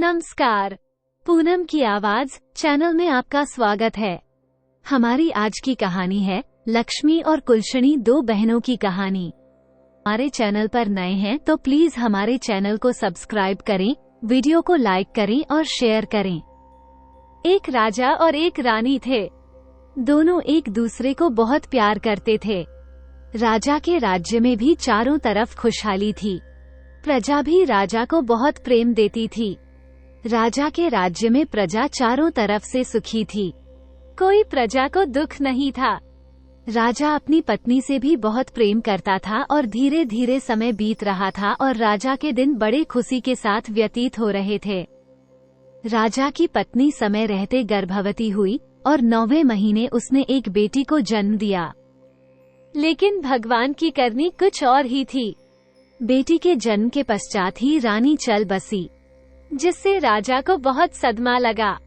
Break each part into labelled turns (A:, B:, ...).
A: नमस्कार। पूनम की आवाज चैनल में आपका स्वागत है। हमारी आज की कहानी है लक्ष्मी और कुलशनी, दो बहनों की कहानी। हमारे चैनल पर नए हैं तो प्लीज हमारे चैनल को सब्सक्राइब करें, वीडियो को लाइक करें और शेयर करें। एक राजा और एक रानी थे। दोनों एक दूसरे को बहुत प्यार करते थे। राजा के राज्य में भी चारों तरफ खुशहाली थी। प्रजा भी राजा को बहुत प्रेम देती थी। राजा के राज्य में प्रजा चारों तरफ से सुखी थी। कोई प्रजा को दुख नहीं था। राजा अपनी पत्नी से भी बहुत प्रेम करता था और धीरे धीरे समय बीत रहा था और राजा के दिन बड़े खुशी के साथ व्यतीत हो रहे थे। राजा की पत्नी समय रहते गर्भवती हुई और 9वें महीने उसने एक बेटी को जन्म दिया। लेकिन भगवान की करनी कुछ और ही थी। बेटी के जन्म के पश्चात ही रानी चल बसी, जिससे राजा को बहुत सदमा लगा।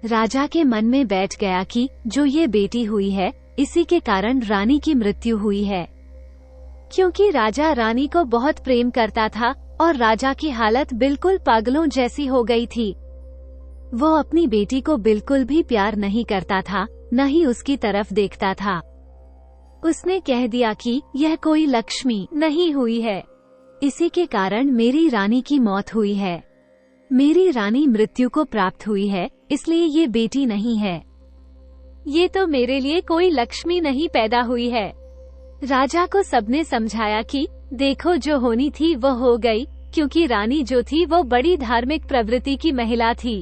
A: राजा के मन में बैठ गया कि जो ये बेटी हुई है इसी के कारण रानी की मृत्यु हुई है। क्योंकि राजा रानी को बहुत प्रेम करता था और राजा की हालत बिल्कुल पागलों जैसी हो गई थी। वो अपनी बेटी को बिल्कुल भी प्यार नहीं करता था, न ही उसकी तरफ देखता था। उसने कह दिया कि यह कोई लक्ष्मी नहीं हुई है, इसी के कारण मेरी रानी की मौत हुई है। मेरी रानी मृत्यु को प्राप्त हुई है, इसलिए ये बेटी नहीं है। ये तो मेरे लिए कोई लक्ष्मी नहीं पैदा हुई है। राजा को सबने समझाया कि देखो जो होनी थी वो हो गई, क्योंकि रानी जो थी वो बड़ी धार्मिक प्रवृत्ति की महिला थी।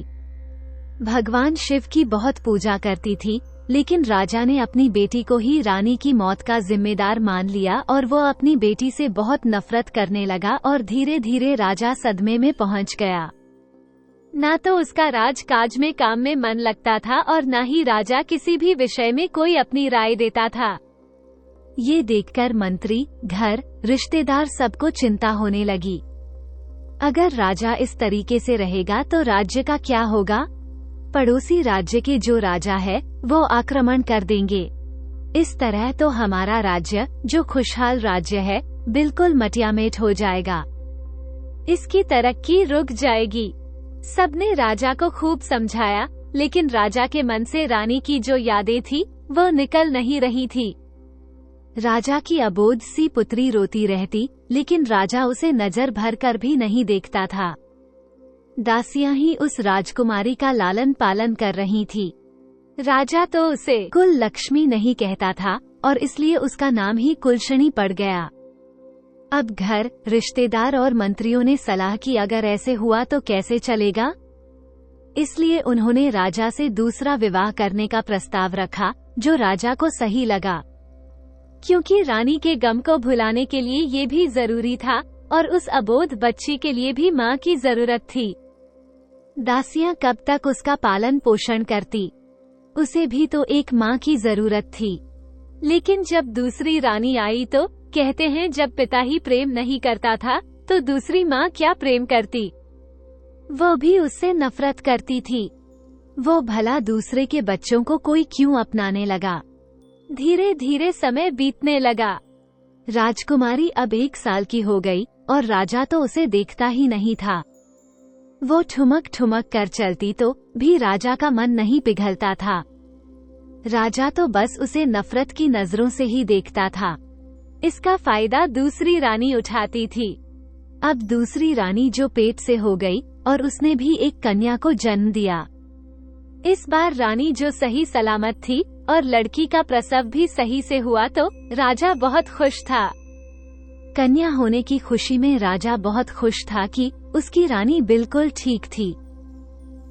A: भगवान शिव की बहुत पूजा करती थी, लेकिन राजा ने अपनी बेटी को ही रानी की मौत का जिम्मेदार मान लिया और वो अपनी बेटी से बहुत नफरत करने लगा और धीरे धीरे राजा सदमे में पहुंच गया। ना तो उसका राजकाज में काम में मन लगता था और न ही राजा किसी भी विषय में कोई अपनी राय देता था। ये देखकर मंत्री, घर, रिश्तेदार सबको चिंता होने लगी। अगर राजा इस तरीके से रहेगा तो राज्य का क्या होगा? पड़ोसी राज्य के जो राजा है वो आक्रमण कर देंगे। इस तरह तो हमारा राज्य, जो खुशहाल राज्य है, बिल्कुल मटियामेट हो जाएगा। इसकी तरक्की रुक जाएगी। सबने राजा को खूब समझाया, लेकिन राजा के मन से रानी की जो यादें थी वो निकल नहीं रही थी। राजा की अबोध सी पुत्री रोती रहती, लेकिन राजा उसे नजर भर कर भी नहीं देखता था। दासियां ही उस राजकुमारी का लालन पालन कर रही थी। राजा तो उसे कुल लक्ष्मी नहीं कहता था और इसलिए उसका नाम ही कुलशनी पड़ गया। अब घर, रिश्तेदार और मंत्रियों ने सलाह की अगर ऐसे हुआ तो कैसे चलेगा, इसलिए उन्होंने राजा से दूसरा विवाह करने का प्रस्ताव रखा, जो राजा को सही लगा। क्योंकि रानी के गम को भुलाने के लिए ये भी जरूरी था और उस अबोध बच्ची के लिए भी माँ की जरूरत थी। दासियां कब तक उसका पालन पोषण करती? उसे भी तो एक माँ की जरूरत थी। लेकिन जब दूसरी रानी आई तो कहते हैं जब पिता ही प्रेम नहीं करता था तो दूसरी माँ क्या प्रेम करती। वो भी उससे नफरत करती थी। वो भला दूसरे के बच्चों को कोई क्यों अपनाने लगा। धीरे धीरे समय बीतने लगा। राजकुमारी अब 1 साल की हो गई और राजा तो उसे देखता ही नहीं था। वो ठुमक ठुमक कर चलती तो भी राजा का मन नहीं पिघलता था। राजा तो बस उसे नफरत की नजरों से ही देखता था। इसका फायदा दूसरी रानी उठाती थी। अब दूसरी रानी जो पेट से हो गई और उसने भी एक कन्या को जन्म दिया। इस बार रानी जो सही सलामत थी और लड़की का प्रसव भी सही से हुआ तो राजा बहुत खुश था। कन्या होने की खुशी में राजा बहुत खुश था कि उसकी रानी बिल्कुल ठीक थी।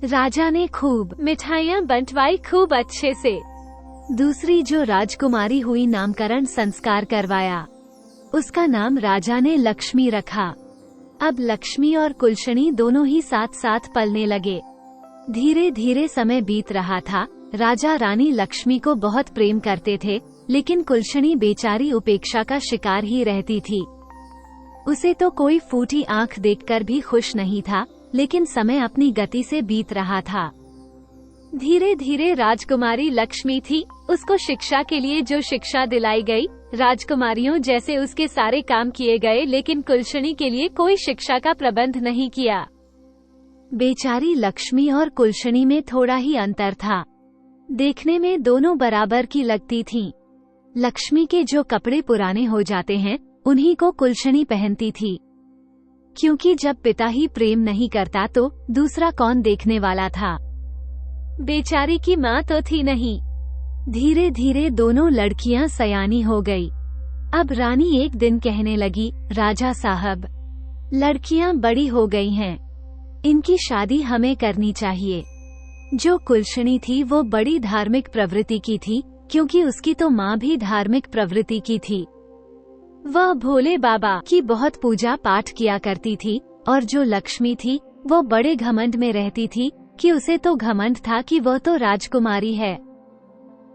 A: राजा ने खूब मिठाइयाँ बंटवाई, खूब अच्छे से। दूसरी जो राजकुमारी हुई नामकरण संस्कार करवाया। उसका नाम राजा ने लक्ष्मी रखा। अब लक्ष्मी और कुलशनी दोनों ही साथ साथ पलने लगे। धीरे धीरे समय बीत रहा था। राजा रानी लक्ष्मी को बहुत प्रेम करते थे, लेकिन कुलशनी बेचारी उपेक्षा का शिकार ही रहती थी। उसे तो कोई फूटी आंख देखकर भी खुश नहीं था, लेकिन समय अपनी गति से बीत रहा था। धीरे धीरे राजकुमारी लक्ष्मी थी, उसको शिक्षा के लिए जो शिक्षा दिलाई गई, राजकुमारियों जैसे उसके सारे काम किए गए, लेकिन कुलशनी के लिए कोई शिक्षा का प्रबंध नहीं किया। बेचारी लक्ष्मी और कुलशनी में थोड़ा ही अंतर था। देखने में दोनों बराबर की लगती थीं। लक्ष्मी के जो कपड़े पुराने हो जाते हैं उन्हीं को कुलशनी पहनती थी, क्योंकि जब पिता ही प्रेम नहीं करता तो दूसरा कौन देखने वाला था। बेचारी की माँ तो थी नहीं। धीरे धीरे दोनों लड़कियां सयानी हो गई। अब रानी एक दिन कहने लगी, राजा साहब, लड़कियां बड़ी हो गई हैं, इनकी शादी हमें करनी चाहिए। जो कुलशनी थी वो बड़ी धार्मिक प्रवृत्ति की थी, क्योंकि उसकी तो माँ भी धार्मिक प्रवृत्ति की थी। वह भोले बाबा की बहुत पूजा पाठ किया करती थी, और जो लक्ष्मी थी वो बड़े घमंड में रहती थी कि उसे तो घमंड था कि वह तो राजकुमारी है।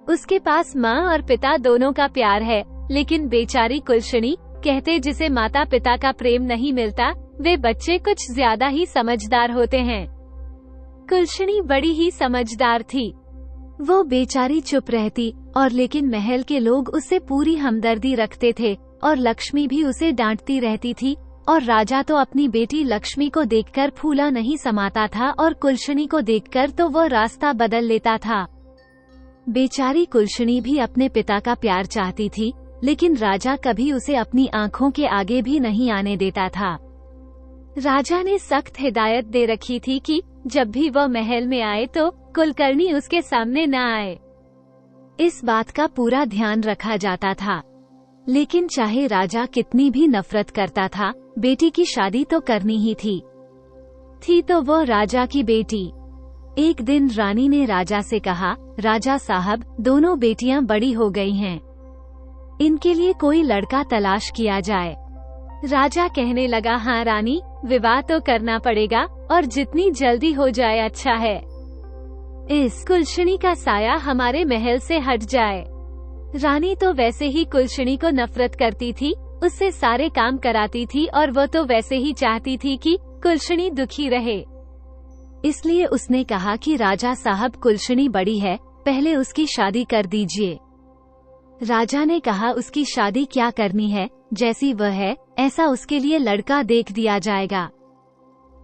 A: उसके पास माँ और पिता दोनों का प्यार है, लेकिन बेचारी कुलशनी, कहते जिसे माता पिता का प्रेम नहीं मिलता, वे बच्चे कुछ ज्यादा ही समझदार होते हैं। कुलशनी बड़ी ही समझदार थी। वो बेचारी चुप रहती, और लेकिन महल के लोग उससे पूरी हमदर्दी रखते थे, और लक्ष्मी भी उसे डांटती रहती थी, और राजा तो अपनी बेटी लक्ष्मी को देखकर फूला नहीं समाता था, और कुलशनी को देखकर तो वो रास्ता बदल लेता था। बेचारी कुलशनी भी अपने पिता का प्यार चाहती थी, लेकिन राजा कभी उसे अपनी आंखों के आगे भी नहीं आने देता था। राजा ने सख्त हिदायत दे रखी थी कि जब भी वह महल में आए तो कुलकर्णी उसके सामने न आए। इस बात का पूरा ध्यान रखा जाता था, लेकिन चाहे राजा कितनी भी नफरत करता था, बेटी की शादी तो करनी ही थी तो वो राजा की बेटी। एक दिन रानी ने राजा से कहा, राजा साहब, दोनों बेटियां बड़ी हो गई हैं, इनके लिए कोई लड़का तलाश किया जाए। राजा कहने लगा, हाँ रानी, विवाह तो करना पड़ेगा, और जितनी जल्दी हो जाए अच्छा है। इस कुलशनी का साया हमारे महल से हट जाए। रानी तो वैसे ही कुलशनी को नफरत करती थी, उससे सारे काम कराती थी, और वो तो वैसे ही चाहती थी कि कुलशनी दुखी रहे। इसलिए उसने कहा कि राजा साहब, कुलशनी बड़ी है, पहले उसकी शादी कर दीजिए। राजा ने कहा, उसकी शादी क्या करनी है, जैसी वह है ऐसा उसके लिए लड़का देख दिया जाएगा।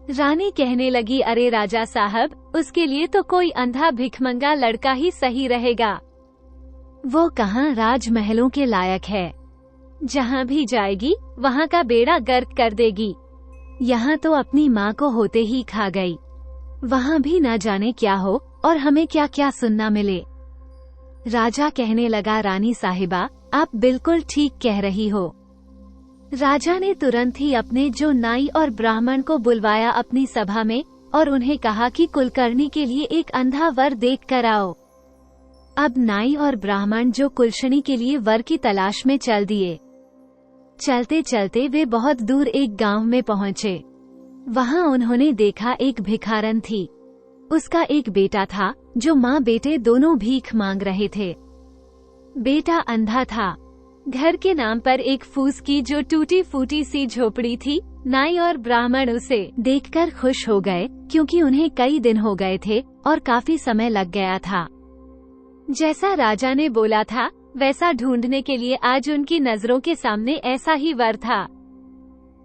A: रानी कहने लगी, अरे राजा साहब, उसके लिए तो कोई अंधा भिखमंगा लड़का ही सही रहेगा। वो कहाँ राजमहलों के लायक है, जहाँ भी जाएगी वहाँ का बेड़ा गर्क कर देगी। यहाँ तो अपनी माँ को होते ही खा गई, वहाँ भी न जाने क्या हो और हमें क्या क्या सुनना मिले। राजा कहने लगा, रानी साहिबा, आप बिल्कुल ठीक कह रही हो। राजा ने तुरंत ही अपने जो नाई और ब्राह्मण को बुलवाया अपनी सभा में, और उन्हें कहा कि कुलकर्णी के लिए एक अंधा वर देख कर आओ। अब नाई और ब्राह्मण जो कुलशनी के लिए वर की तलाश में चल दिए। चलते चलते वे बहुत दूर एक गांव में पहुंचे। वहां उन्होंने देखा एक भिखारन थी। उसका एक बेटा था जो माँ बेटे दोनों भीख मांग रहे थे। बेटा अंधा था। घर के नाम पर एक फूस की जो टूटी फूटी सी झोपड़ी थी। नाई और ब्राह्मण उसे देखकर खुश हो गए, क्योंकि उन्हें कई दिन हो गए थे और काफी समय लग गया था। जैसा राजा ने बोला था वैसा ढूंढने के लिए आज उनकी नजरों के सामने ऐसा ही वर था।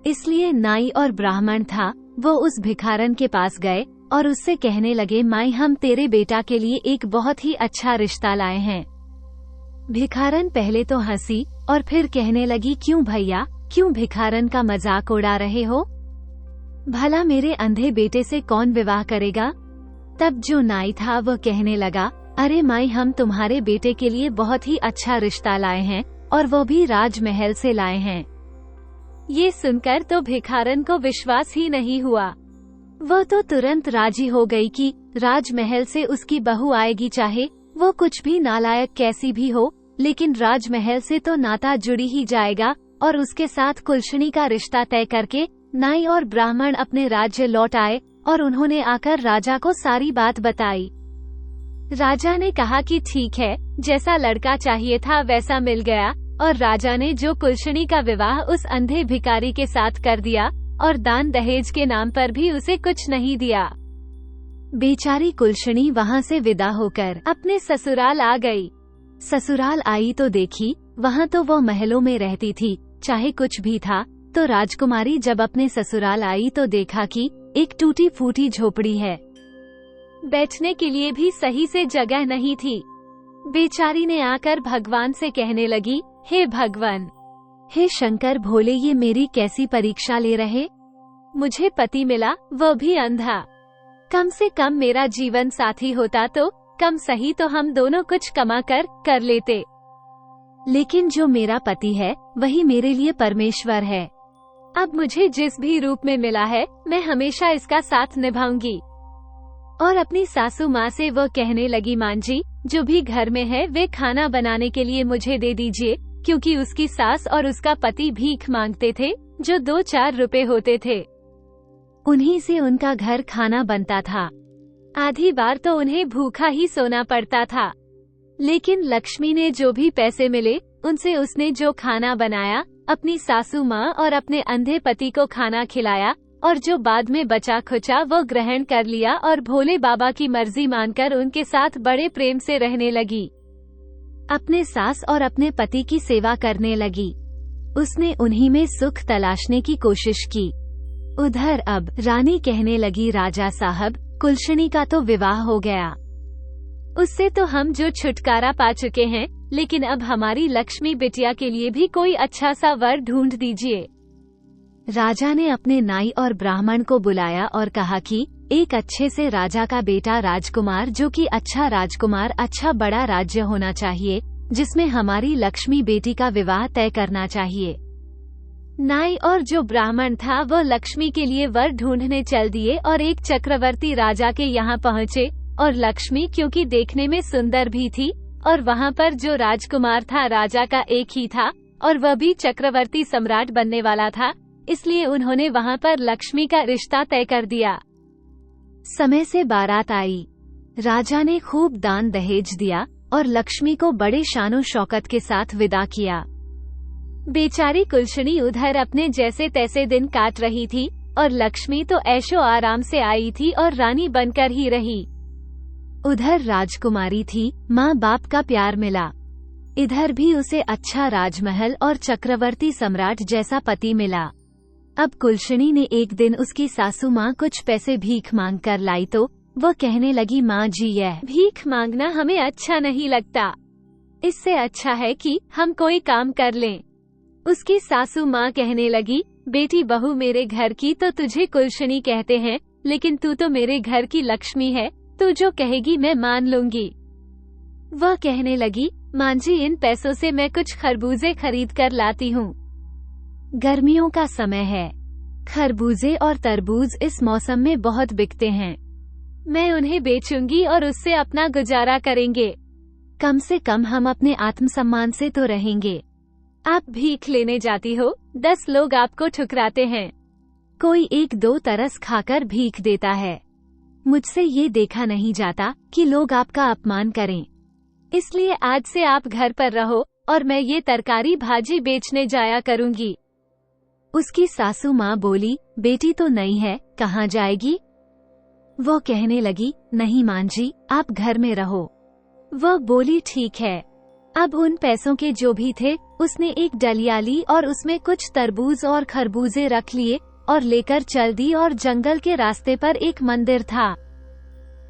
A: इसलिए नाई और ब्राह्मण था वो उस भिखारन के पास गए और उससे कहने लगे, माई, हम तेरे बेटा के लिए एक बहुत ही अच्छा रिश्ता लाए हैं। भिखारन पहले तो हंसी और फिर कहने लगी, क्यों भैया, क्यों भिखारन का मजाक उड़ा रहे हो? भला मेरे अंधे बेटे से कौन विवाह करेगा? तब जो नाई था वह कहने लगा, अरे माई, हम तुम्हारे बेटे के लिए बहुत ही अच्छा रिश्ता लाए हैं और वो भी राजमहल से लाए हैं। ये सुनकर तो भिखारन को विश्वास ही नहीं हुआ। वह तो तुरंत राजी हो गई कि राजमहल से उसकी बहू आएगी, चाहे वो कुछ भी नालायक कैसी भी हो, लेकिन राजमहल से तो नाता जुड़ी ही जाएगा। और उसके साथ कुलशनी का रिश्ता तय करके नाई और ब्राह्मण अपने राज्य लौट आए और उन्होंने आकर राजा को सारी बात बताई। राजा ने कहा कि ठीक है, जैसा लड़का चाहिए था वैसा मिल गया, और राजा ने जो कुलशनी का विवाह उस अंधे भिखारी के साथ कर दिया और दान दहेज के नाम पर भी उसे कुछ नहीं दिया। बेचारी कुलशनी वहाँ से विदा होकर अपने ससुराल आ गई। ससुराल आई तो देखी वहाँ तो वो महलों में रहती थी, चाहे कुछ भी था। तो राजकुमारी जब अपने ससुराल आई तो देखा कि एक टूटी फूटी झोपड़ी है। बैठने के लिए भी सही से जगह नहीं थी। बेचारी ने आकर भगवान से कहने लगी, हे भगवान, हे शंकर भोले, ये मेरी कैसी परीक्षा ले रहे। मुझे पति मिला, वह भी अंधा। कम से कम मेरा जीवन साथी होता तो कम सही तो हम दोनों कुछ कमा कर लेते। लेकिन जो मेरा पति है वही मेरे लिए परमेश्वर है। अब मुझे जिस भी रूप में मिला है मैं हमेशा इसका साथ निभाऊंगी। और अपनी सासू माँ से वो कहने लगी, माँ जी, जो भी घर में है वे खाना बनाने के लिए मुझे दे दीजिए, क्योंकि उसकी सास और उसका पति भीख मांगते थे जो 2-4 रुपए होते थे। उन्हीं से उनका घर खाना बनता था। आधी बार तो उन्हें भूखा ही सोना पड़ता था। लेकिन लक्ष्मी ने जो भी पैसे मिले उनसे उसने जो खाना बनाया, अपनी सासू माँ और अपने अंधे पति को खाना खिलाया, और जो बाद में बचा खुचा वो ग्रहण कर लिया और भोले बाबा की मर्जी मानकर उनके साथ बड़े प्रेम से रहने लगी। अपने सास और अपने पति की सेवा करने लगी। उसने उन्हीं में सुख तलाशने की कोशिश की। उधर अब रानी कहने लगी, राजा साहब, कुलशनी का तो विवाह हो गया, उससे तो हम जो छुटकारा पा चुके हैं, लेकिन अब हमारी लक्ष्मी बिटिया के लिए भी कोई अच्छा सा वर ढूंढ दीजिए। राजा ने अपने नाई और ब्राह्मण को बुलाया और कहा कि एक अच्छे से राजा का बेटा राजकुमार, जो कि अच्छा राजकुमार, अच्छा बड़ा राज्य होना चाहिए, जिसमें हमारी लक्ष्मी बेटी का विवाह तय करना चाहिए। नाई और जो ब्राह्मण था वो लक्ष्मी के लिए वर ढूंढने चल दिए और एक चक्रवर्ती राजा के यहाँ पहुँचे। और लक्ष्मी क्योंकि देखने में सुंदर भी थी और वहाँ पर जो राजकुमार था राजा का एक ही था और वह भी चक्रवर्ती सम्राट बनने वाला था, इसलिए उन्होंने वहाँ पर लक्ष्मी का रिश्ता तय कर दिया। समय से बारात आई। राजा ने खूब दान दहेज दिया और लक्ष्मी को बड़े शानो शौकत के साथ विदा किया। बेचारी कुलशनी उधर अपने जैसे तैसे दिन काट रही थी और लक्ष्मी तो ऐशो आराम से आई थी और रानी बनकर ही रही। उधर राजकुमारी थी, माँ बाप का प्यार मिला। इधर भी उसे अच्छा राजमहल और चक्रवर्ती सम्राट जैसा पति मिला। अब कुलशनी ने एक दिन उसकी सासू माँ कुछ पैसे भीख मांग कर लाई तो वह कहने लगी, माँ जी, यह भीख मांगना हमें अच्छा नहीं लगता। इससे अच्छा है कि हम कोई काम कर लें। उसकी सासू माँ कहने लगी, बेटी बहू मेरे घर की तो तुझे कुलशनी कहते हैं, लेकिन तू तो मेरे घर की लक्ष्मी है, तू जो कहेगी मैं मान लूंगी। वह कहने लगी, माँ जी, इन पैसों से मैं कुछ खरबूजे खरीद कर लाती हूँ। गर्मियों का समय है, खरबूजे और तरबूज इस मौसम में बहुत बिकते हैं। मैं उन्हें बेचूंगी और उससे अपना गुजारा करेंगे। कम से कम हम अपने आत्मसम्मान से तो रहेंगे। आप भीख लेने जाती हो, 10 लोग आपको ठुकराते हैं, कोई 1-2 तरस खाकर भीख देता है। मुझसे ये देखा नहीं जाता कि लोग आपका अपमान करें, इसलिए आज से आप घर पर रहो और मैं ये तरकारी भाजी बेचने जाया करूंगी। उसकी सासू माँ बोली, बेटी तो नई है, कहाँ जाएगी? वो कहने लगी, नहीं माँ जी, आप घर में रहो। वह बोली, ठीक है। अब उन पैसों के जो भी थे उसने एक डलिया ली और उसमें कुछ तरबूज और खरबूजे रख लिए और लेकर चल दी और जंगल के रास्ते पर एक मंदिर था,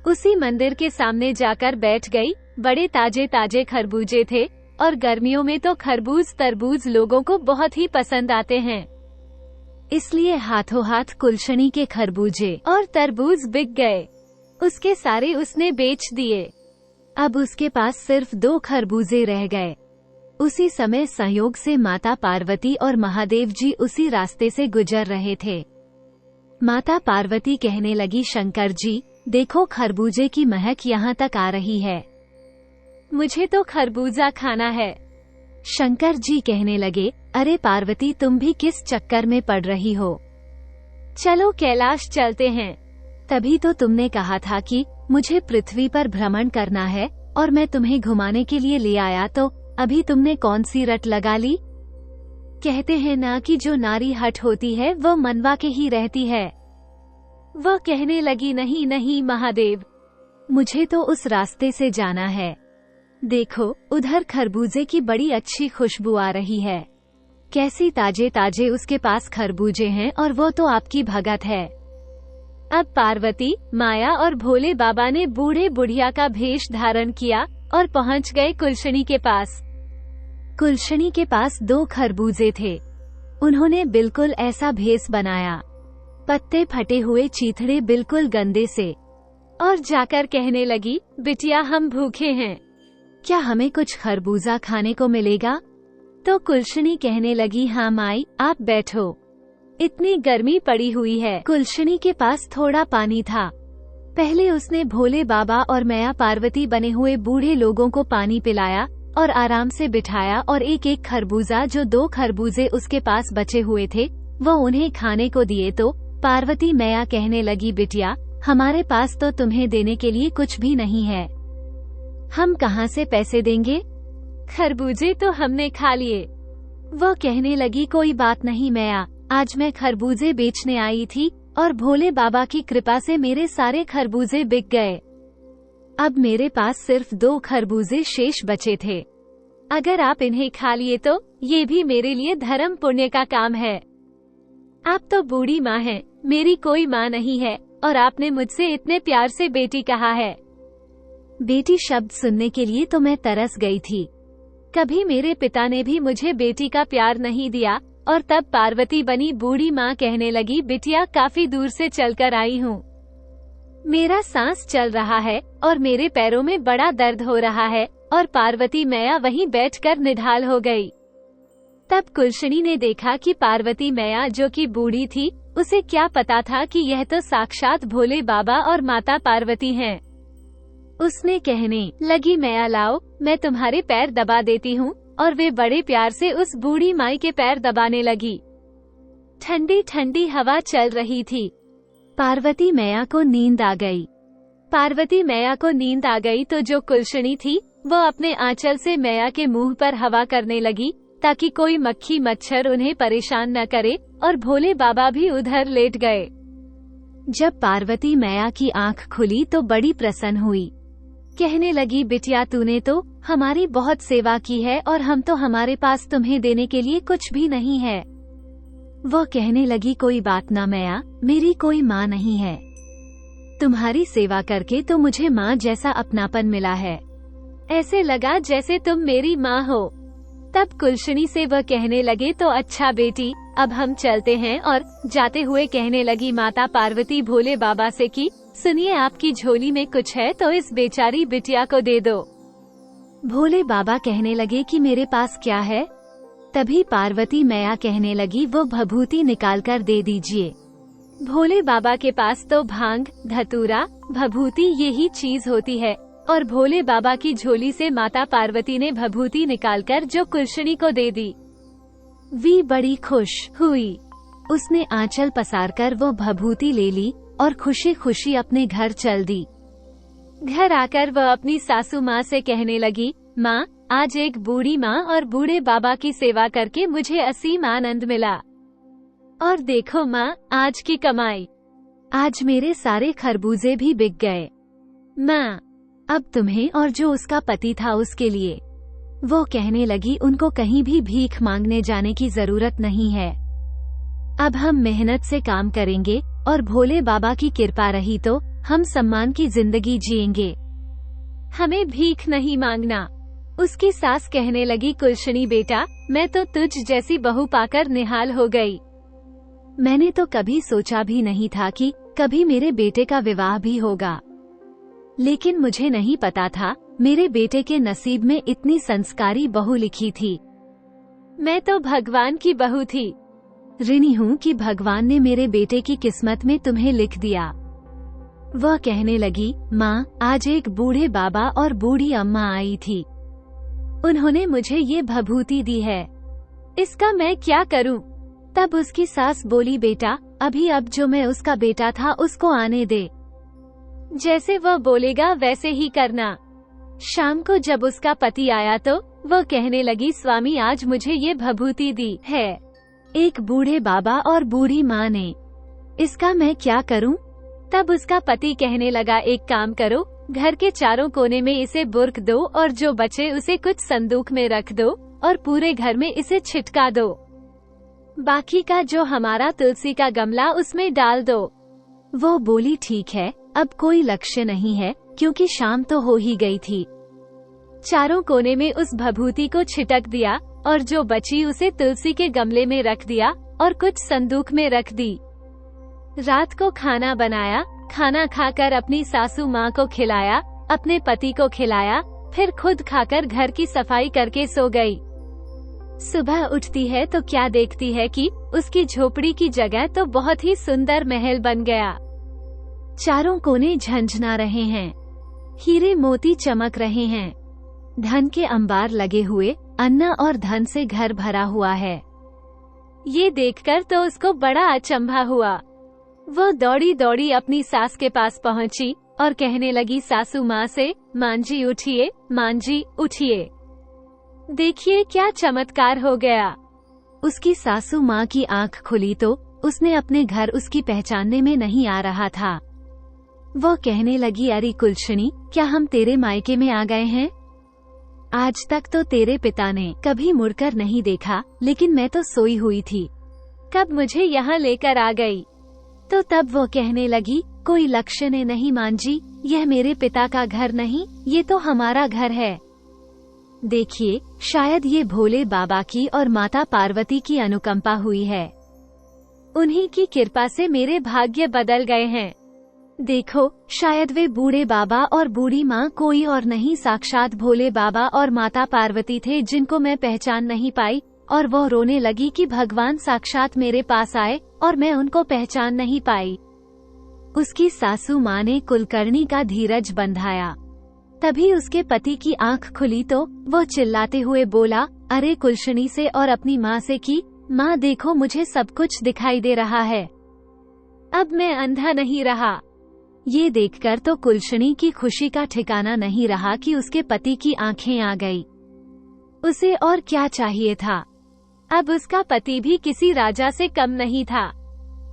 A: उसी मंदिर के सामने जाकर बैठ गई। बड़े ताजे ताजे खरबूजे थे और गर्मियों में तो खरबूज तरबूज लोगों को बहुत ही पसंद आते हैं, इसलिए हाथों हाथ कुलशनी के खरबूजे और तरबूज बिक गए। उसके सारे उसने बेच दिए। अब उसके पास सिर्फ 2 खरबूजे रह गए। उसी समय संयोग से माता पार्वती और महादेव जी उसी रास्ते से गुजर रहे थे। माता पार्वती कहने लगी, शंकर जी, देखो खरबूजे की महक यहाँ तक आ रही है, मुझे तो खरबूजा खाना है। शंकर जी कहने लगे, अरे पार्वती, तुम भी किस चक्कर में पड़ रही हो, चलो कैलाश चलते हैं। तभी तो तुमने कहा था कि मुझे पृथ्वी पर भ्रमण करना है और मैं तुम्हें घुमाने के लिए ले आया, तो अभी तुमने कौन सी रट लगा ली? कहते हैं ना कि जो नारी हठ होती है वह मनवा के ही रहती है। वह कहने लगी, नहीं नहीं महादेव, मुझे तो उस रास्ते से जाना है। देखो उधर खरबूजे की बड़ी अच्छी खुशबू आ रही है, कैसी ताजे ताजे उसके पास खरबूजे हैं और वो तो आपकी भगत है। अब पार्वती, माया और भोले बाबा ने बूढ़े बुढ़िया का भेष धारण किया और पहुंच गए कुलशनी के पास। कुलशनी के पास 2 खरबूजे थे। उन्होंने बिल्कुल ऐसा भेष बनाया, पत्ते फटे हुए, चीथड़े बिल्कुल गंदे से, और जाकर कहने लगी, बिटिया हम भूखे हैं, क्या हमें कुछ खरबूजा खाने को मिलेगा? तो कुलशनी कहने लगी, हाँ माई, आप बैठो, इतनी गर्मी पड़ी हुई है। कुलशनी के पास थोड़ा पानी था। पहले उसने भोले बाबा और मैया पार्वती बने हुए बूढ़े लोगों को पानी पिलाया और आराम से बिठाया, और एक एक खरबूजा, जो 2 खरबूजे उसके पास बचे हुए थे, वो उन्हें खाने को दिए। तो पार्वती मैया कहने लगी, बिटिया हमारे पास तो तुम्हें देने के लिए कुछ भी नहीं है, हम कहाँ से पैसे देंगे? खरबूजे तो हमने खा लिए। वो कहने लगी, कोई बात नहीं मैया, आज मैं खरबूजे बेचने आई थी और भोले बाबा की कृपा से मेरे सारे खरबूजे बिक गए। अब मेरे पास सिर्फ 2 खरबूजे शेष बचे थे, अगर आप इन्हें खा लिए तो ये भी मेरे लिए धर्म पुण्य का काम है। आप तो बूढ़ी माँ हैं, मेरी कोई माँ नहीं है, और आपने मुझसे इतने प्यार से बेटी कहा है। बेटी शब्द सुनने के लिए तो मैं तरस गई थी। कभी मेरे पिता ने भी मुझे बेटी का प्यार नहीं दिया। और तब पार्वती बनी बूढ़ी माँ कहने लगी, बिटिया काफी दूर से चलकर आई हूँ, मेरा सांस चल रहा है और मेरे पैरों में बड़ा दर्द हो रहा है। और पार्वती मैया वहीं बैठकर निढाल हो गई। तब कुलशनी ने देखा कि पार्वती मैया, जो कि बूढ़ी थी, उसे क्या पता था कि यह तो साक्षात भोले बाबा और माता पार्वती हैं। उसने कहने लगी, मैया लाओ, मैं तुम्हारे पैर दबा देती हूँ। और वे बड़े प्यार से उस बूढ़ी माई के पैर दबाने लगी। ठंडी ठंडी हवा चल रही थी। पार्वती मैया को नींद आ गई। पार्वती मैया को नींद आ गई तो जो कुलशनी थी, वो अपने आंचल से मैया के मुंह पर हवा करने लगी, ताकि कोई मक्खी मच्छर उन्हें परेशान न करे, और भोले बाबा भी उधर लेट गए। जब पार्वती मैया की आंख खुली तो बड़ी प्रसन्न हुई। कहने लगी, बिटिया तूने तो हमारी बहुत सेवा की है, और हम तो हमारे पास तुम्हें देने के लिए कुछ भी नहीं है। वो कहने लगी, कोई बात ना मैया, मेरी कोई माँ नहीं है, तुम्हारी सेवा करके तो मुझे माँ जैसा अपनापन मिला है, ऐसे लगा जैसे तुम मेरी माँ हो। तब कुलशनी से वह कहने लगे, तो अच्छा बेटी, अब हम चलते हैं। और जाते हुए कहने लगी माता पार्वती भोले बाबा से कि सुनिए, आपकी झोली में कुछ है तो इस बेचारी बिटिया को दे दो। भोले बाबा कहने लगे कि मेरे पास क्या है? तभी पार्वती मैया कहने लगी, वो भभूति निकालकर दे दीजिए। भोले बाबा के पास तो भांग, धतूरा, भभूति यही चीज होती है, और भोले बाबा की झोली से माता पार्वती ने भभूति निकालकर जो कुलशनी को दे दी। वी बड़ी खुश हुई। उसने आंचल पसारकर वो भभूति ले ली और खुशी खुशी अपने घर चल दी। घर आकर वह अपनी सासू माँ से कहने लगी, माँ, आज एक बूढ़ी माँ और बूढ़े बाबा की सेवा करके मुझे असीम आनंद मिला। और देखो माँ, आज की कमाई, आज मेरे सारे खरबूजे भी बिक गए। माँ, अब तुम्हें और जो उसका पति था उसके लिए। वो कहने लगी, उनको कहीं भी भीख मांगने जाने की जरूरत नहीं है। अब हम मेहनत से काम करेंगे और भोले बाबा की कृपा रही तो हम सम्मान की जिंदगी जिएंगे। हमें भीख नहीं मांगना। उसकी सास कहने लगी, कुलशनी बेटा, मैं तो तुझ जैसी बहू पाकर निहाल हो गई। मैंने तो कभी सोचा भी नहीं था कि कभी मेरे बेटे का विवाह भी होगा, लेकिन मुझे नहीं पता था मेरे बेटे के नसीब में इतनी संस्कारी बहू लिखी थी। मैं तो भगवान की बहू थी। ऋणी हूँ कि भगवान ने मेरे बेटे की किस्मत में तुम्हें लिख दिया। वह कहने लगी, माँ, आज एक बूढ़े बाबा और बूढ़ी अम्मा आई थी, उन्होंने मुझे ये भभूति दी है, इसका मैं क्या करूँ? तब उसकी सास बोली, बेटा, अभी अब जो मैं उसका बेटा था उसको आने दे, जैसे वह बोलेगा वैसे ही करना। शाम को जब उसका पति आया तो वह कहने लगी, स्वामी, आज मुझे ये भभूति दी है एक बूढ़े बाबा और बूढ़ी माँ ने, इसका मैं क्या करूं? तब उसका पति कहने लगा, एक काम करो, घर के चारों कोने में इसे बुर्क दो और जो बचे उसे कुछ संदूक में रख दो और पूरे घर में इसे छिटका दो। बाकी का जो हमारा तुलसी का गमला उसमें डाल दो। वो बोली ठीक है, अब कोई लक्ष्य नहीं है, क्योंकि शाम तो हो ही गई थी। चारों कोने में उस भभूति को छिटक दिया और जो बची उसे तुलसी के गमले में रख दिया और कुछ संदूक में रख दी। रात को खाना बनाया, खाना खाकर अपनी सासू माँ को खिलाया, अपने पति को खिलाया, फिर खुद खाकर घर की सफाई करके सो गई। सुबह उठती है तो क्या देखती है कि उसकी झोपड़ी की जगह तो बहुत ही सुंदर महल बन गया। चारों कोने झंझना रहे हैं, हीरे मोती चमक रहे हैं, धन के अंबार लगे हुए, अन्न और धन से घर भरा हुआ है। ये देखकर तो उसको बड़ा अचंभा हुआ। वो दौड़ी दौड़ी अपनी सास के पास पहुंची और कहने लगी सासू माँ से, माँ जी उठिए, माँ जी उठिए, देखिए क्या चमत्कार हो गया। उसकी सासू माँ की आंख खुली तो उसने अपने घर उसकी पहचानने में नहीं आ रहा था। वो कहने लगी, अरे कुलशनी, क्या हम तेरे मायके में आ गए हैं? आज तक तो तेरे पिता ने कभी मुड़कर नहीं देखा, लेकिन मैं तो सोई हुई थी, कब मुझे यहाँ लेकर आ गई? तो तब वो कहने लगी, कोई लक्ष्य ने नहीं माँ जी, यह मेरे पिता का घर नहीं, ये तो हमारा घर है। देखिए, शायद ये भोले बाबा की और माता पार्वती की अनुकंपा हुई है। उन्हीं की कृपा से मेरे भाग्य बदल गए हैं। देखो, शायद वे बूढ़े बाबा और बूढ़ी माँ कोई और नहीं, साक्षात भोले बाबा और माता पार्वती थे, जिनको मैं पहचान नहीं पाई। और वो रोने लगी कि भगवान साक्षात मेरे पास आए और मैं उनको पहचान नहीं पाई। उसकी सासू माँ ने कुलकर्णी का धीरज बंधाया। तभी उसके पति की आंख खुली तो वो चिल्लाते हुए बोला, अरे कुलशनी से और अपनी माँ से कि माँ देखो, मुझे सब कुछ दिखाई दे रहा है, अब मैं अंधा नहीं रहा। ये देखकर तो कुलशनी की खुशी का ठिकाना नहीं रहा कि उसके पति की आंखें आ गई। उसे और क्या चाहिए था? अब उसका पति भी किसी राजा से कम नहीं था।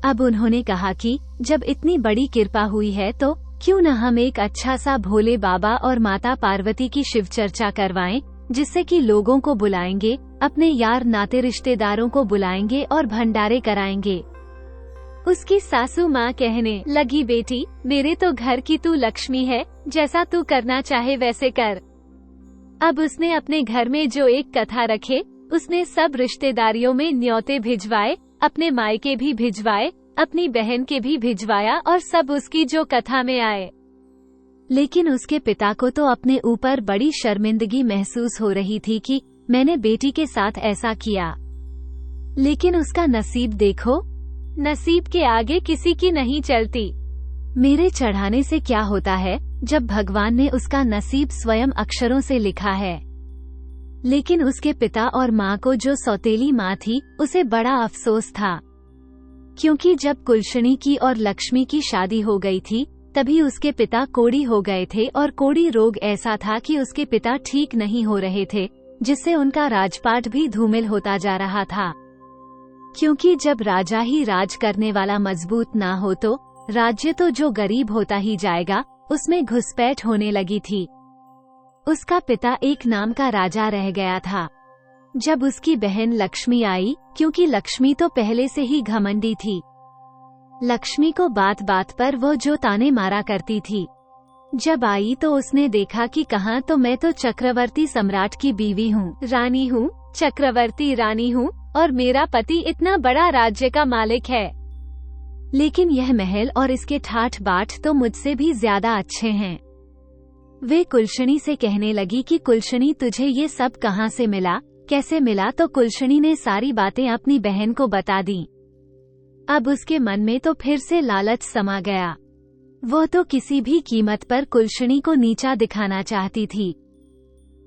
A: अब उन्होंने कहा कि जब इतनी बड़ी कृपा हुई है तो क्यों न हम एक अच्छा सा भोले बाबा और माता पार्वती की शिव चर्चा करवाएं, जिससे कि लोगों को बुलाएंगे, अपने यार नाते रिश्तेदारों को बुलाएंगे और भंडारे कराएंगे। उसकी सासू माँ कहने लगी, बेटी, मेरे तो घर की तू लक्ष्मी है, जैसा तू करना चाहे वैसे कर। अब उसने अपने घर में जो एक कथा रखे, उसने सब रिश्तेदारियों में न्योते भिजवाए, अपने मायके भी भिजवाए, अपनी बहन के भी भिजवाया और सब उसकी जो कथा में आए। लेकिन उसके पिता को तो अपने ऊपर बड़ी शर्मिंदगी महसूस हो रही थी कि मैंने बेटी के साथ ऐसा किया। लेकिन उसका नसीब देखो, नसीब के आगे किसी की नहीं चलती। मेरे चढ़ाने से क्या होता है जब भगवान ने उसका नसीब स्वयं अक्षरों से लिखा है। लेकिन उसके पिता और माँ को, जो सौतेली माँ थी, उसे बड़ा अफसोस था, क्योंकि जब कुलशनी की और लक्ष्मी की शादी हो गई थी तभी उसके पिता कोढ़ी हो गए थे और कोढ़ी रोग ऐसा था कि उसके पिता ठीक नहीं हो रहे थे, जिससे उनका राजपाट भी धूमिल होता जा रहा था। क्योंकि जब राजा ही राज करने वाला मजबूत ना हो तो राज्य तो जो गरीब होता ही जाएगा, उसमें घुसपैठ होने लगी थी। उसका पिता एक नाम का राजा रह गया था। जब उसकी बहन लक्ष्मी आई, क्योंकि लक्ष्मी तो पहले से ही घमंडी थी, लक्ष्मी को बात बात पर वो जो ताने मारा करती थी, जब आई तो उसने देखा कि कहाँ, तो मैं तो चक्रवर्ती सम्राट की बीवी हूँ, रानी हूँ, चक्रवर्ती रानी हूँ, और मेरा पति इतना बड़ा राज्य का मालिक है। लेकिन यह महल और इसके ठाठ बाट तो मुझसे भी ज्यादा अच्छे हैं। वे कुलशनी से कहने लगी कि कुलशनी, तुझे ये सब कहाँ से मिला, कैसे मिला? तो कुलशनी ने सारी बातें अपनी बहन को बता दी। अब उसके मन में तो फिर से लालच समा गया। वो तो किसी भी कीमत पर कुलशनी को नीचा दिखाना चाहती थी।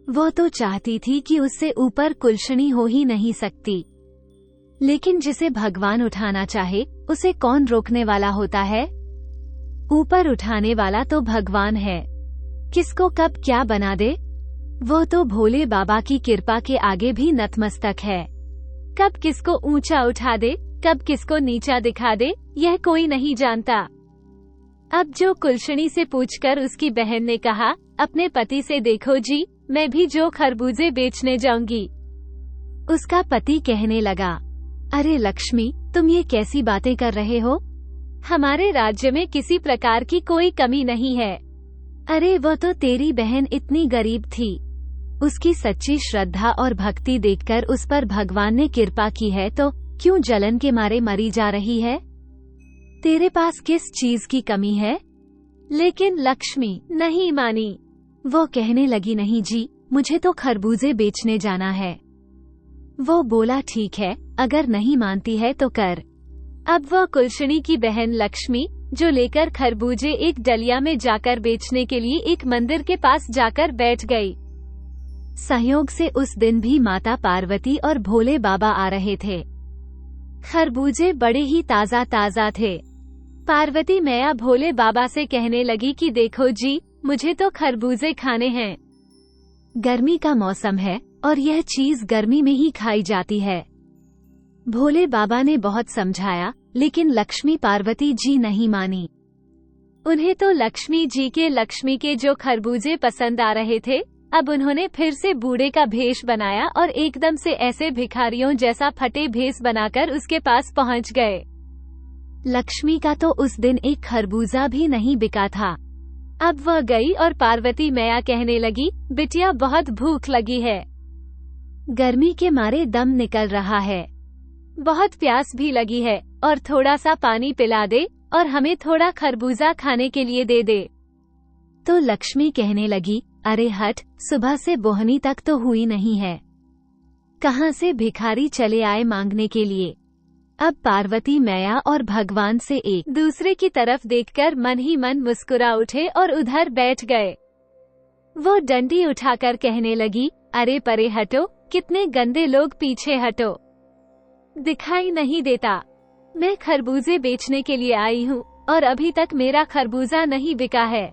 A: वो तो चाहती थी कि उससे ऊपर कुलशनी हो ही नहीं सकती। लेकिन जिसे भगवान उठाना चाहे उसे कौन रोकने वाला होता है? ऊपर उठाने वाला तो भगवान है, किसको कब क्या बना दे वो तो भोले बाबा की कृपा के आगे भी नतमस्तक है। कब किसको ऊंचा उठा दे, कब किसको नीचा दिखा दे, यह कोई नहीं जानता। अब जो कुलशनी से पूछकर उसकी बहन ने कहा, अपने पति से देखो जी, मैं भी जो खरबूजे बेचने जाऊंगी। उसका पति कहने लगा, अरे लक्ष्मी, तुम ये कैसी बातें कर रहे हो? हमारे राज्य में किसी प्रकार की कोई कमी नहीं है। अरे वो तो तेरी बहन इतनी गरीब थी, उसकी सच्ची श्रद्धा और भक्ति देखकर उस पर भगवान ने कृपा की है, तो क्यों जलन के मारे मरी जा रही है? तेरे पास किस चीज की कमी है? लेकिन लक्ष्मी नहीं मानी। वो कहने लगी, नहीं जी, मुझे तो खरबूजे बेचने जाना है। वो बोला, ठीक है, अगर नहीं मानती है तो कर। अब वो कुलशनी की बहन लक्ष्मी, जो लेकर खरबूजे एक डलिया में जाकर बेचने के लिए एक मंदिर के पास जाकर बैठ गई। संयोग से उस दिन भी माता पार्वती और भोले बाबा आ रहे थे। खरबूजे बड़े ही ताजा ताजा थे। पार्वती मैया भोले बाबा से कहने लगी कि देखो जी, मुझे तो खरबूजे खाने हैं। गर्मी का मौसम है और यह चीज गर्मी में ही खाई जाती है। भोले बाबा ने बहुत समझाया, लेकिन लक्ष्मी पार्वती जी नहीं मानी। उन्हें तो लक्ष्मी के जो खरबूजे पसंद आ रहे थे, अब उन्होंने फिर से बूढ़े का भेष बनाया और एकदम से ऐसे भिखारियों जैसा फटे भेष बनाकर उसके पास पहुंच गए। लक्ष्मी का तो उस दिन एक खरबूजा भी नहीं बिका था। अब वह गई और पार्वती मैया कहने लगी, बिटिया बहुत भूख लगी है, गर्मी के मारे दम निकल रहा है, बहुत प्यास भी लगी है, और थोड़ा सा पानी पिला दे और हमें थोड़ा खरबूजा खाने के लिए दे दे। तो लक्ष्मी कहने लगी, अरे हट, सुबह से बोहनी तक तो हुई नहीं है, कहाँ से भिखारी चले आए मांगने के लिए। अब पार्वती मैया और भगवान से एक दूसरे की तरफ देखकर मन ही मन मुस्कुरा उठे और उधर बैठ गए। वो डंडी उठाकर कहने लगी, अरे परे हटो, कितने गंदे लोग, पीछे हटो, दिखाई नहीं देता। मैं खरबूजे बेचने के लिए आई हूँ और अभी तक मेरा खरबूजा नहीं बिका है।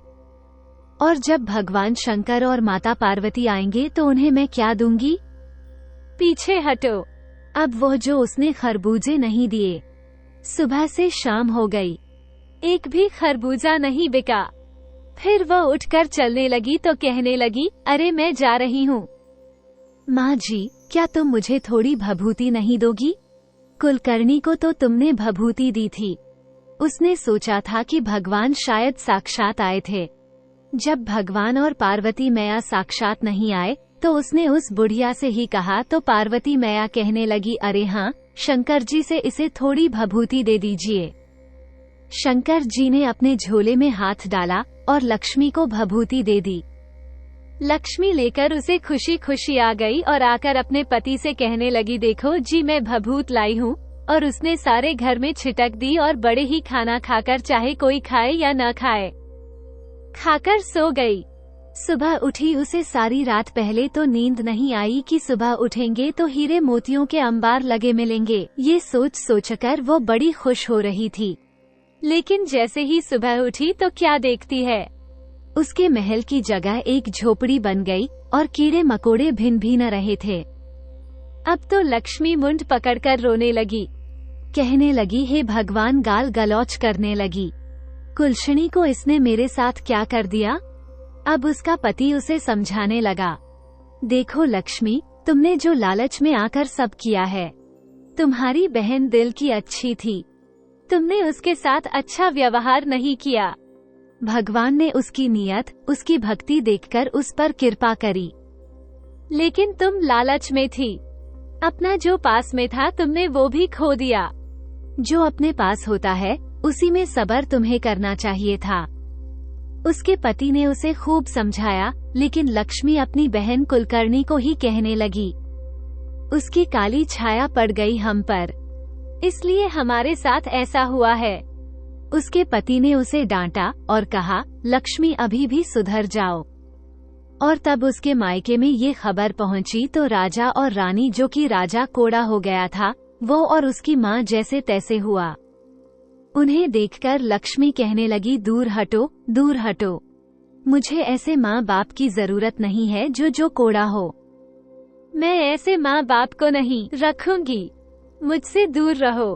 A: और जब भगवान शंकर और माता पार्वती आएंगे तो उन्हें मैं क्या दूंगी? पीछे हटो। अब वो जो उसने खरबूजे नहीं दिए, सुबह से शाम हो गई, एक भी खरबूजा नहीं बिका। फिर वो उठकर चलने लगी तो कहने लगी, अरे मैं जा रही हूँ। माँ जी, क्या तुम मुझे थोड़ी भभूति नहीं दोगी? कुलकर्णी को तो तुमने भभूति दी थी। उसने सोचा था कि भगवान शायद साक्षात आए थे। जब भगवान और पार्वती मैया साक्षात नहीं आए तो उसने उस बुढ़िया से ही कहा, तो पार्वती मैया कहने लगी, अरे हाँ, शंकर जी से इसे थोड़ी भभूति दे दीजिए। शंकर जी ने अपने झोले में हाथ डाला और लक्ष्मी को भभूति दे दी। लक्ष्मी लेकर उसे खुशी खुशी आ गई और आकर अपने पति से कहने लगी, देखो जी, मैं भभूत लाई हूँ। और उसने सारे घर में छिटक दी और बड़े ही खाना खाकर, चाहे कोई खाए या न खाए, खाकर सो गई। सुबह उठी, उसे सारी रात पहले तो नींद नहीं आई कि सुबह उठेंगे तो हीरे मोतियों के अंबार लगे मिलेंगे। ये सोच सोचकर वो बड़ी खुश हो रही थी। लेकिन जैसे ही सुबह उठी तो क्या देखती है, उसके महल की जगह एक झोपड़ी बन गई और कीड़े मकोड़े भिन भी न रहे थे। अब तो लक्ष्मी मुंड पकड़कर रोने लगी, कहने लगी, हे भगवान, गाल गलौच करने लगी, कुलशनी को इसने मेरे साथ क्या कर दिया? अब उसका पति उसे समझाने लगा, देखो लक्ष्मी, तुमने जो लालच में आकर सब किया है, तुम्हारी बहन दिल की अच्छी थी, तुमने उसके साथ अच्छा व्यवहार नहीं किया। भगवान ने उसकी नियत, उसकी भक्ति देखकर उस पर कृपा करी, लेकिन तुम लालच में थी, अपना जो पास में था तुमने वो भी खो दिया। जो अपने पास होता है उसी में सब्र तुम्हें करना चाहिए था। उसके पति ने उसे खूब समझाया, लेकिन लक्ष्मी अपनी बहन कुलकर्णी को ही कहने लगी, उसकी काली छाया पड़ गई हम पर, इसलिए हमारे साथ ऐसा हुआ है। उसके पति ने उसे डांटा और कहा, लक्ष्मी अभी भी सुधर जाओ। और तब उसके मायके में ये खबर पहुंची तो राजा और रानी, जो कि राजा कोड़ा हो गया था, वो और उसकी माँ जैसे तैसे हुआ। उन्हें देखकर लक्ष्मी कहने लगी, दूर हटो, दूर हटो, मुझे ऐसे माँ बाप की जरूरत नहीं है जो कोड़ा हो। मैं ऐसे माँ बाप को नहीं रखूंगी, मुझसे दूर रहो।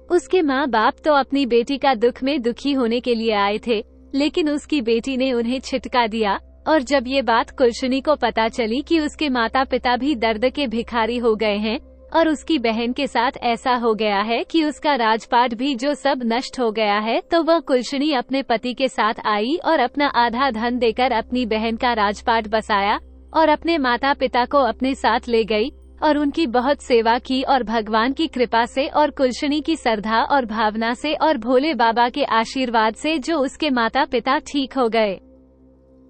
A: उसके माँ बाप तो अपनी बेटी का दुख में दुखी होने के लिए आए थे, लेकिन उसकी बेटी ने उन्हें छिटका दिया। और जब ये बात कुलशनी को पता चली कि उसके माता पिता भी दर्द के भिखारी हो गए हैं और उसकी बहन के साथ ऐसा हो गया है कि उसका राजपाट भी जो सब नष्ट हो गया है। तो वह कुलशनी अपने पति के साथ आई और अपना आधा धन देकर अपनी बहन का राजपाट बसाया और अपने माता पिता को अपने साथ ले गई और उनकी बहुत सेवा की और भगवान की कृपा से और कुलशनी की श्रद्धा और भावना से और भोले बाबा के आशीर्वाद से जो उसके माता पिता ठीक हो गए।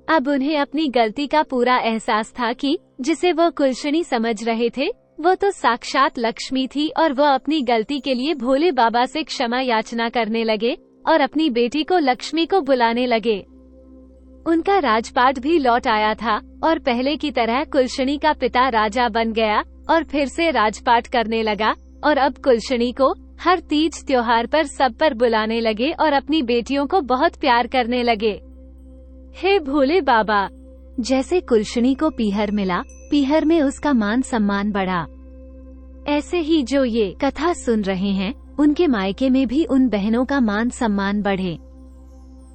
A: अब उन्हें अपनी गलती का पूरा एहसास था कि जिसे वह कुलशनी समझ रहे थे वो तो साक्षात लक्ष्मी थी और वह अपनी गलती के लिए भोले बाबा से क्षमा याचना करने लगे और अपनी बेटी को लक्ष्मी को बुलाने लगे। उनका राजपाट भी लौट आया था और पहले की तरह कुलशनी का पिता राजा बन गया और फिर से राजपाट करने लगा और अब कुलशनी को हर तीज त्योहार पर सब पर बुलाने लगे और अपनी बेटियों को बहुत प्यार करने लगे। हे भोले बाबा, जैसे कुलशनी को पीहर मिला, पीहर में उसका मान सम्मान बढ़ा, ऐसे ही जो ये कथा सुन रहे हैं उनके मायके में भी उन बहनों का मान सम्मान बढ़े,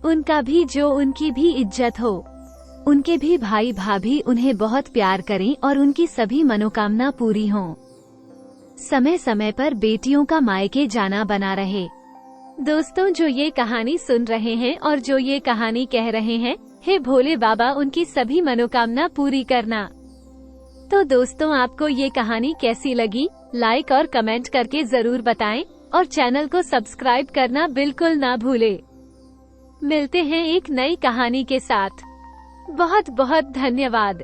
A: उनका भी जो उनकी भी इज्जत हो, उनके भी भाई भाभी उन्हें बहुत प्यार करें और उनकी सभी मनोकामना पूरी हों। समय समय पर बेटियों का मायके जाना बना रहे। दोस्तों, जो ये कहानी सुन रहे हैं और जो ये कहानी कह रहे हैं, हे भोले बाबा उनकी सभी मनोकामना पूरी करना। तो दोस्तों, आपको ये कहानी कैसी लगी? लाइक और कमेंट करके जरूर बताएं और चैनल को सब्सक्राइब करना बिल्कुल ना भूले। मिलते हैं एक नई कहानी के साथ। बहुत बहुत धन्यवाद।